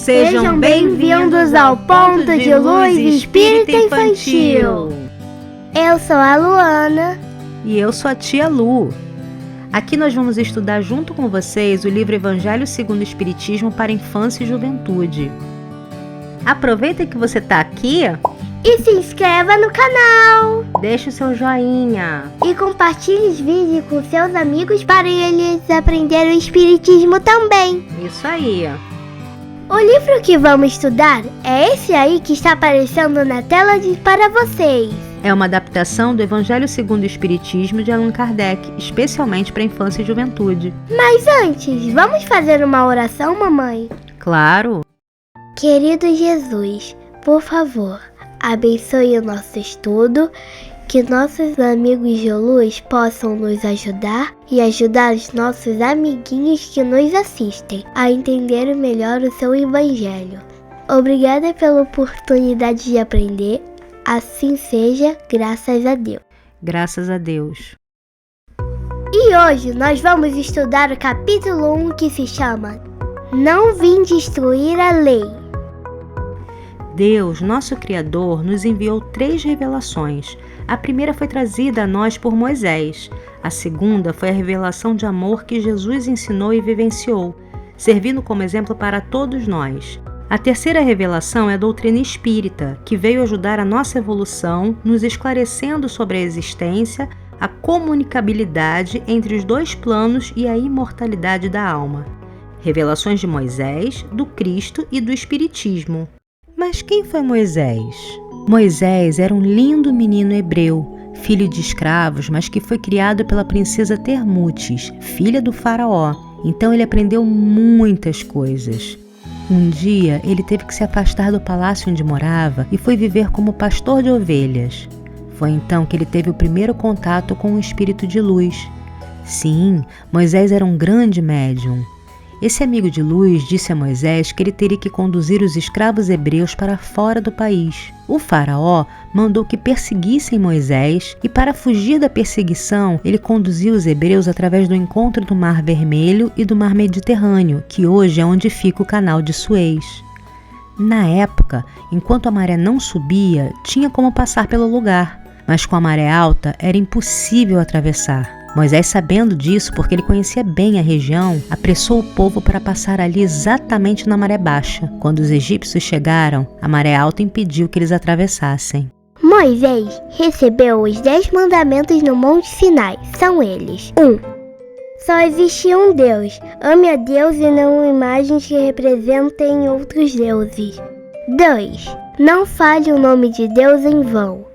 Sejam bem-vindos ao Ponto de Luz Espírita Infantil. Eu sou a Luana. E eu sou a tia Lu. Aqui nós vamos estudar junto com vocês o livro Evangelho segundo o Espiritismo para Infância e Juventude. Aproveita que você está aqui e se inscreva no canal. Deixe o seu joinha. E compartilhe os vídeos com seus amigos para eles aprenderem o Espiritismo também. Isso aí. O livro que vamos estudar é esse aí que está aparecendo na tela para vocês. É uma adaptação do Evangelho segundo o Espiritismo de Allan Kardec, especialmente para infância e juventude. Mas antes, vamos fazer uma oração, mamãe? Claro. Querido Jesus, por favor, abençoe o nosso estudo, que nossos amigos de luz possam nos ajudar e ajudar os nossos amiguinhos que nos assistem a entender melhor o seu Evangelho. Obrigada pela oportunidade de aprender. Assim seja, graças a Deus. Graças a Deus. E hoje nós vamos estudar o capítulo 1 que se chama Não Vim Destruir a Lei. Deus, nosso Criador, nos enviou 3 revelações. A primeira foi trazida a nós por Moisés. A segunda foi a revelação de amor que Jesus ensinou e vivenciou, servindo como exemplo para todos nós. A terceira revelação é a doutrina espírita, que veio ajudar a nossa evolução, nos esclarecendo sobre a existência, a comunicabilidade entre os 2 planos e a imortalidade da alma. Revelações de Moisés, do Cristo e do Espiritismo. Mas quem foi Moisés? Moisés era um lindo menino hebreu, filho de escravos, mas que foi criado pela princesa Termutes, filha do faraó. Então ele aprendeu muitas coisas. Um dia, ele teve que se afastar do palácio onde morava e foi viver como pastor de ovelhas. Foi então que ele teve o primeiro contato com o espírito de luz. Sim, Moisés era um grande médium. Esse amigo de luz disse a Moisés que ele teria que conduzir os escravos hebreus para fora do país. O faraó mandou que perseguissem Moisés e, para fugir da perseguição, ele conduziu os hebreus através do encontro do Mar Vermelho e do Mar Mediterrâneo, que hoje é onde fica o canal de Suez. Na época, enquanto a maré não subia, tinha como passar pelo lugar, mas com a maré alta era impossível atravessar. Moisés, sabendo disso, porque ele conhecia bem a região, apressou o povo para passar ali exatamente na maré baixa. Quando os egípcios chegaram, a maré alta impediu que eles atravessassem. Moisés recebeu os 10 mandamentos no Monte Sinai. São eles: 1. Só existe um Deus. Ame a Deus e não imagens que representem outros deuses. 2. Não fale o nome de Deus em vão.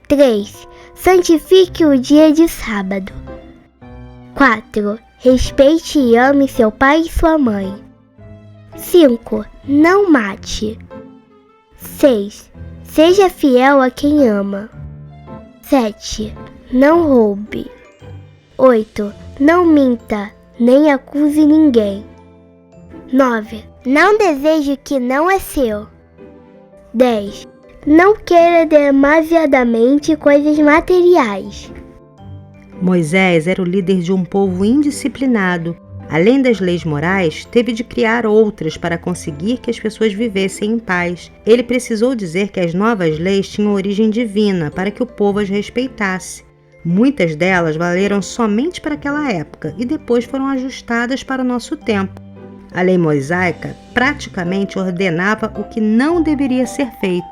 3. Santifique o dia de sábado. 4. Respeite e ame seu pai e sua mãe. 5. Não mate. 6. Seja fiel a quem ama. 7. Não roube. 8. Não minta, nem acuse ninguém. 9. Não deseje o que não é seu. 10. Não queira demasiadamente coisas materiais. Moisés era o líder de um povo indisciplinado. Além das leis morais, teve de criar outras para conseguir que as pessoas vivessem em paz. Ele precisou dizer que as novas leis tinham origem divina para que o povo as respeitasse. Muitas delas valeram somente para aquela época e depois foram ajustadas para o nosso tempo. A lei mosaica praticamente ordenava o que não deveria ser feito.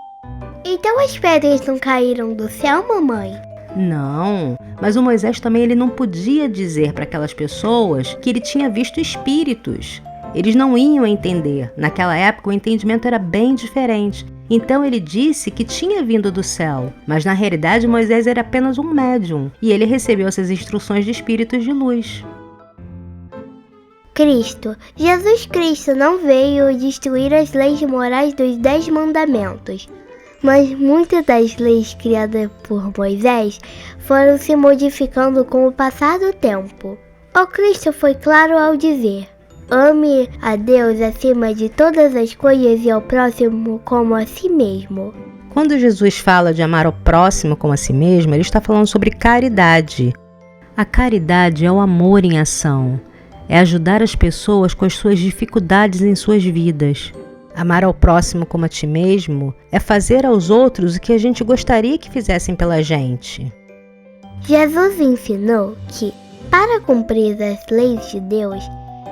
Então as pedras não caíram do céu, mamãe? Não, mas o Moisés também ele não podia dizer para aquelas pessoas que ele tinha visto espíritos. Eles não iam entender. Naquela época o entendimento era bem diferente. Então ele disse que tinha vindo do céu, mas na realidade Moisés era apenas um médium e ele recebeu essas instruções de espíritos de luz. Cristo. Jesus Cristo não veio destruir as leis morais dos 10 mandamentos. Mas muitas das leis criadas por Moisés foram se modificando com o passar do tempo. O Cristo foi claro ao dizer: ame a Deus acima de todas as coisas e ao próximo como a si mesmo. Quando Jesus fala de amar o próximo como a si mesmo, ele está falando sobre caridade. A caridade é o amor em ação. É ajudar as pessoas com as suas dificuldades em suas vidas. Amar ao próximo como a ti mesmo é fazer aos outros o que a gente gostaria que fizessem pela gente. Jesus ensinou que, para cumprir as leis de Deus,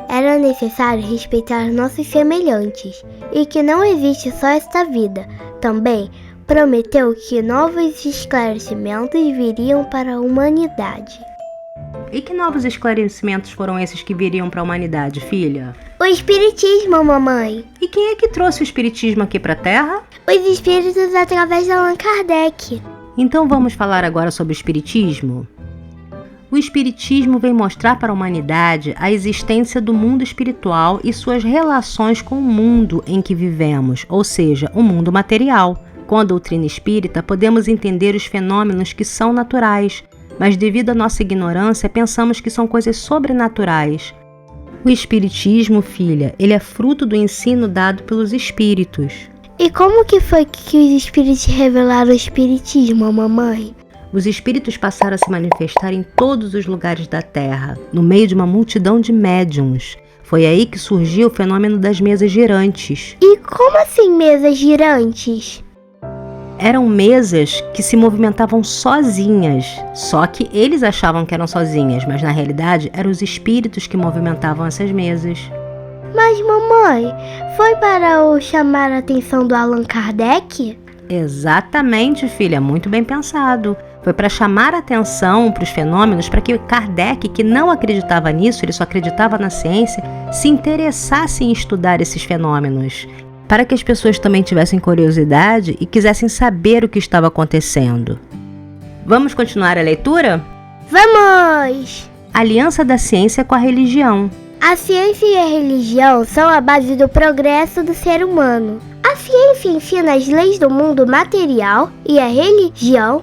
era necessário respeitar nossos semelhantes e que não existe só esta vida. Também prometeu que novos esclarecimentos viriam para a humanidade. E que novos esclarecimentos foram esses que viriam para a humanidade, filha? O Espiritismo, mamãe. E quem é que trouxe o Espiritismo aqui para a Terra? Os Espíritos através de Allan Kardec. Então vamos falar agora sobre o Espiritismo? O Espiritismo vem mostrar para a humanidade a existência do mundo espiritual e suas relações com o mundo em que vivemos, ou seja, o mundo material. Com a doutrina espírita, podemos entender os fenômenos que são naturais, mas devido à nossa ignorância, pensamos que são coisas sobrenaturais. O Espiritismo, filha, ele é fruto do ensino dado pelos Espíritos. E como que foi que os Espíritos revelaram o Espiritismo, mamãe? Os Espíritos passaram a se manifestar em todos os lugares da Terra, no meio de uma multidão de médiuns. Foi aí que surgiu o fenômeno das mesas girantes. E como assim mesas girantes? Eram mesas que se movimentavam sozinhas, só que eles achavam que eram sozinhas, mas na realidade eram os espíritos que movimentavam essas mesas. Mas mamãe, foi para chamar a atenção do Allan Kardec? Exatamente, filha, muito bem pensado. Foi para chamar a atenção para os fenômenos, para que Kardec, que não acreditava nisso, ele só acreditava na ciência, se interessasse em estudar esses fenômenos, para que as pessoas também tivessem curiosidade e quisessem saber o que estava acontecendo. Vamos continuar a leitura? Vamos! Aliança da ciência com a religião. A ciência e a religião são a base do progresso do ser humano. A ciência ensina as leis do mundo material e a religião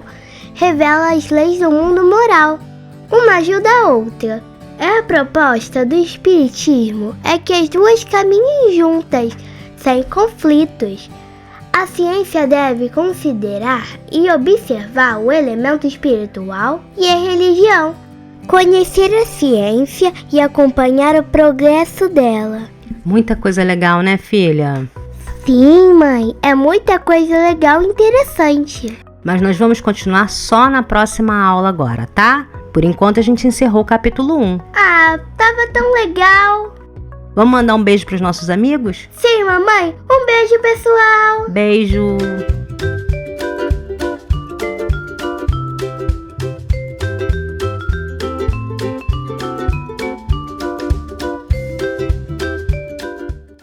revela as leis do mundo moral. Uma ajuda a outra. A proposta do Espiritismo é que as duas caminhem juntas, sem conflitos. A ciência deve considerar e observar o elemento espiritual e a religião, conhecer a ciência e acompanhar o progresso dela. Muita coisa legal, né, filha? Sim, mãe, é muita coisa legal e interessante. Mas nós vamos continuar só na próxima aula agora, tá? Por enquanto a gente encerrou o capítulo 1. Ah, tava tão legal. Vamos mandar um beijo para os nossos amigos? Sim, mamãe. Um beijo, pessoal. Beijo.